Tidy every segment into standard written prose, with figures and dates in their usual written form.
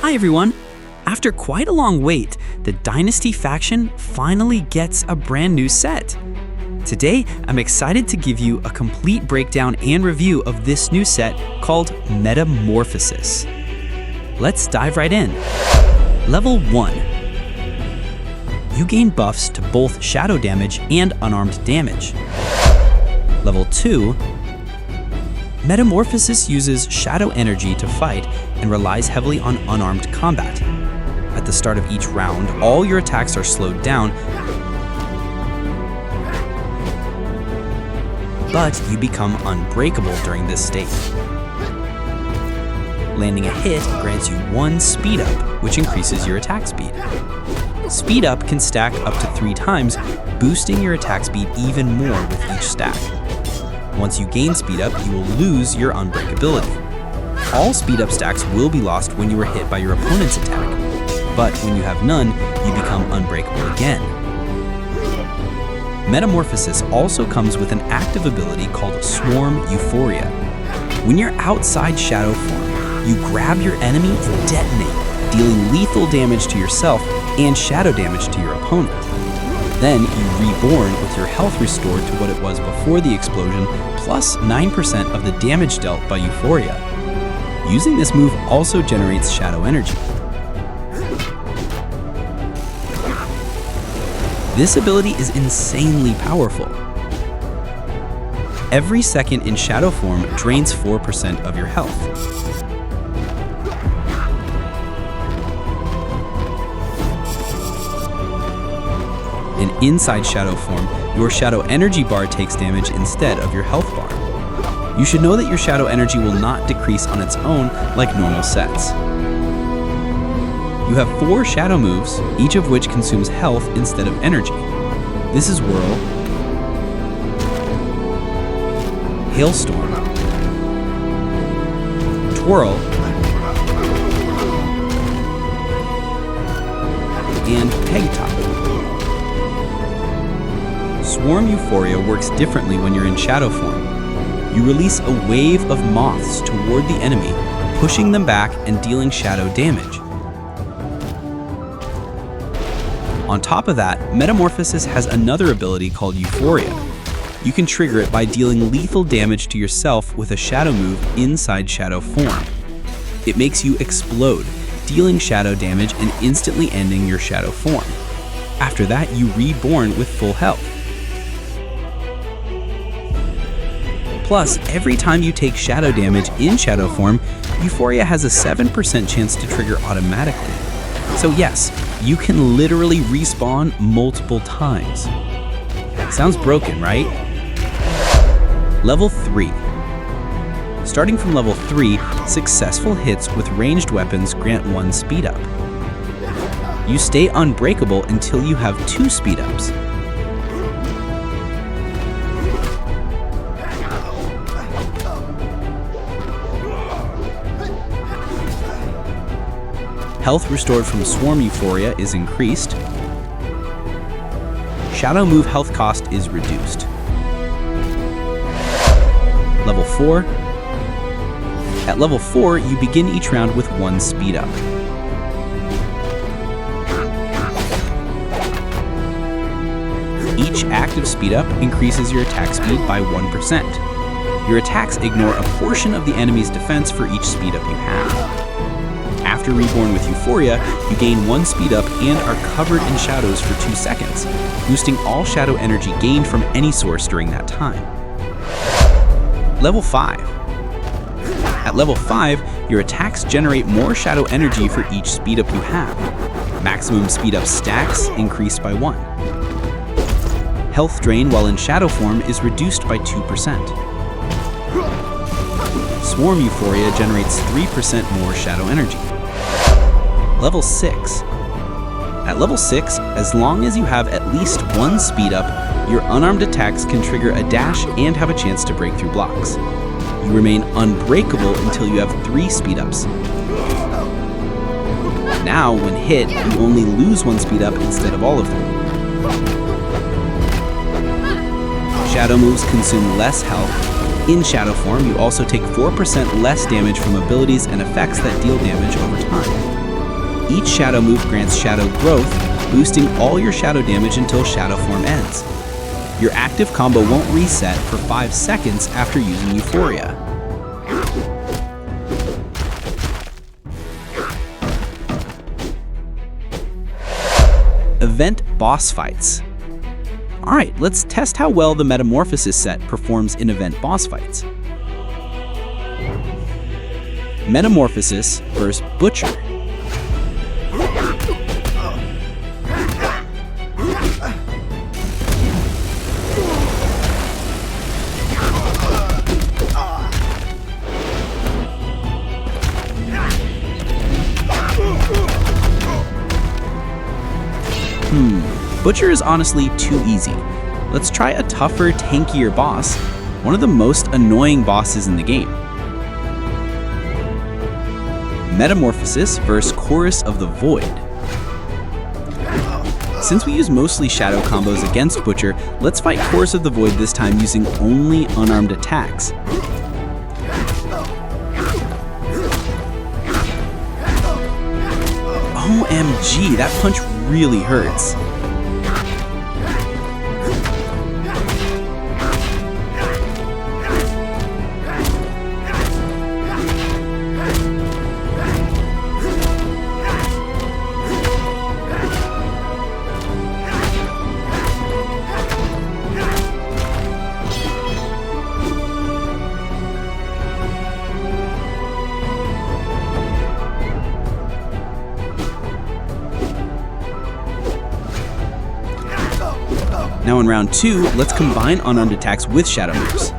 Hi everyone! After quite a long wait, the Dynasty faction finally gets a brand new set. Today, I'm excited to give you a complete breakdown and review of this new set called Metamorphosis. Let's dive right in. Level 1. You gain buffs to both shadow damage and unarmed damage. Level 2. Metamorphosis uses shadow energy to fight and relies heavily on unarmed combat. At the start of each round, all your attacks are slowed down, but you become unbreakable during this state. Landing a hit grants you 1 speed up, which increases your attack speed. Speed up can stack up to 3 times, boosting your attack speed even more with each stack. Once you gain speed up, you will lose your unbreakability. All speed up stacks will be lost when you are hit by your opponent's attack, but when you have none, you become unbreakable again. Metamorphosis also comes with an active ability called Swarm Euphoria. When you're outside shadow form, you grab your enemy and detonate, dealing lethal damage to yourself and shadow damage to your opponent. Then you reborn with your health restored to what it was before the explosion, plus 9% of the damage dealt by Euphoria. Using this move also generates shadow energy. This ability is insanely powerful. Every second in shadow form drains 4% of your health. And inside shadow form, your shadow energy bar takes damage instead of your health bar. You should know that your shadow energy will not decrease on its own like normal sets. You have 4 shadow moves, each of which consumes health instead of energy. This is Whirl, Hailstorm, Twirl, and Pegtop. Swarm Euphoria works differently when you're in shadow form. You release a wave of moths toward the enemy, pushing them back and dealing shadow damage. On top of that, Metamorphosis has another ability called Euphoria. You can trigger it by dealing lethal damage to yourself with a shadow move inside shadow form. It makes you explode, dealing shadow damage and instantly ending your shadow form. After that, you reborn with full health. Plus, every time you take shadow damage in shadow form, Euphoria has a 7% chance to trigger automatically. So yes, you can literally respawn multiple times. Sounds broken, right? Level 3. Starting from level 3, successful hits with ranged weapons grant 1 speed up. You stay unbreakable until you have 2 speed ups. Health restored from Swarm Euphoria is increased. Shadow move health cost is reduced. Level 4. At level 4, you begin each round with 1 speed up. Each active speed up increases your attack speed by 1%. Your attacks ignore a portion of the enemy's defense for each speed up you have. After Reborn with Euphoria, you gain 1 speed up and are covered in shadows for 2 seconds, boosting all shadow energy gained from any source during that time. Level 5. At level 5, your attacks generate more shadow energy for each speed up you have. Maximum speed up stacks increased by 1. Health drain while in shadow form is reduced by 2%. Swarm Euphoria generates 3% more shadow energy. Level 6. At level 6, as long as you have at least 1 speed up, your unarmed attacks can trigger a dash and have a chance to break through blocks. You remain unbreakable until you have 3 speed ups. Now, when hit, you only lose 1 speed up instead of all of them. Shadow moves consume less health. In shadow form, you also take 4% less damage from abilities and effects that deal damage over time. Each shadow move grants shadow growth, boosting all your shadow damage until shadow form ends. Your active combo won't reset for 5 seconds after using Euphoria. Event boss fights. Alright, let's test how well the Metamorphosis set performs in event boss fights. Metamorphosis vs. Butcher. Butcher is honestly too easy. Let's try a tougher, tankier boss, one of the most annoying bosses in the game. Metamorphosis vs. Chorus of the Void. Since we use mostly shadow combos against Butcher, let's fight Chorus of the Void this time using only unarmed attacks. OMG, that punch really hurts. Now in round 2, let's combine unarmed attacks with shadow moves.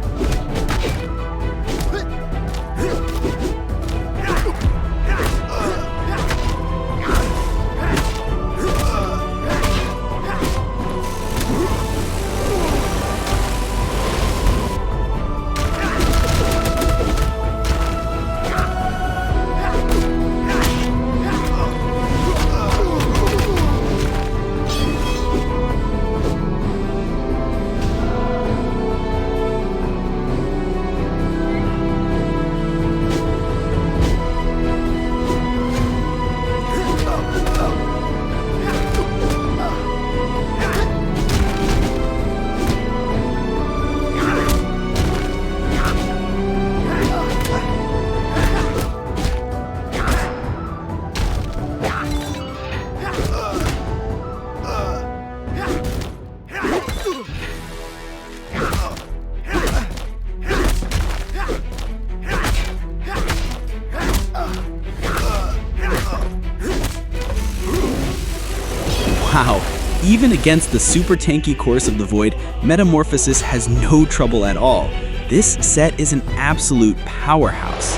Wow, even against the super tanky Chorus of the Void, Metamorphosis has no trouble at all. This set is an absolute powerhouse.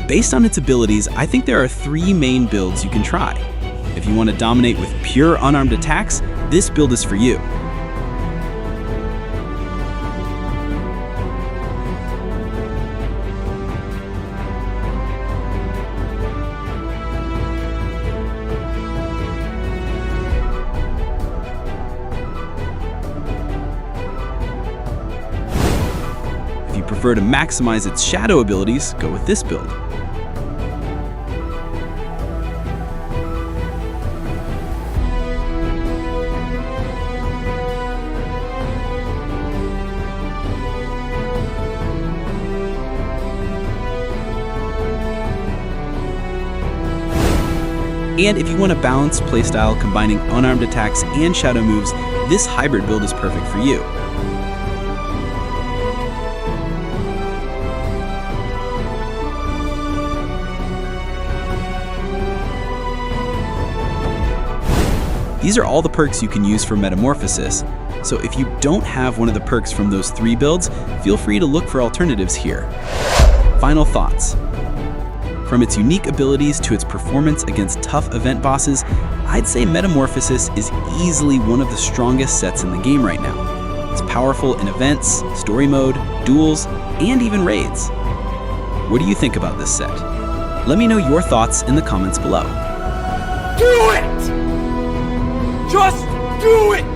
Based on its abilities, I think there are 3 main builds you can try. If you want to dominate with pure unarmed attacks, this build is for you. If you prefer to maximize its shadow abilities, go with this build. And if you want a balanced playstyle combining unarmed attacks and shadow moves, this hybrid build is perfect for you. These are all the perks you can use for Metamorphosis, so if you don't have one of the perks from those 3 builds, feel free to look for alternatives here. Final thoughts. From its unique abilities to its performance against tough event bosses, I'd say Metamorphosis is easily one of the strongest sets in the game right now. It's powerful in events, story mode, duels, and even raids. What do you think about this set? Let me know your thoughts in the comments below. Do it! Just do it!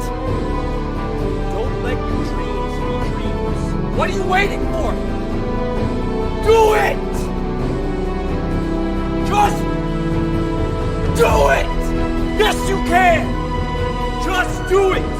Don't let your dreams be dreams. What are you waiting for? Do it! Do it!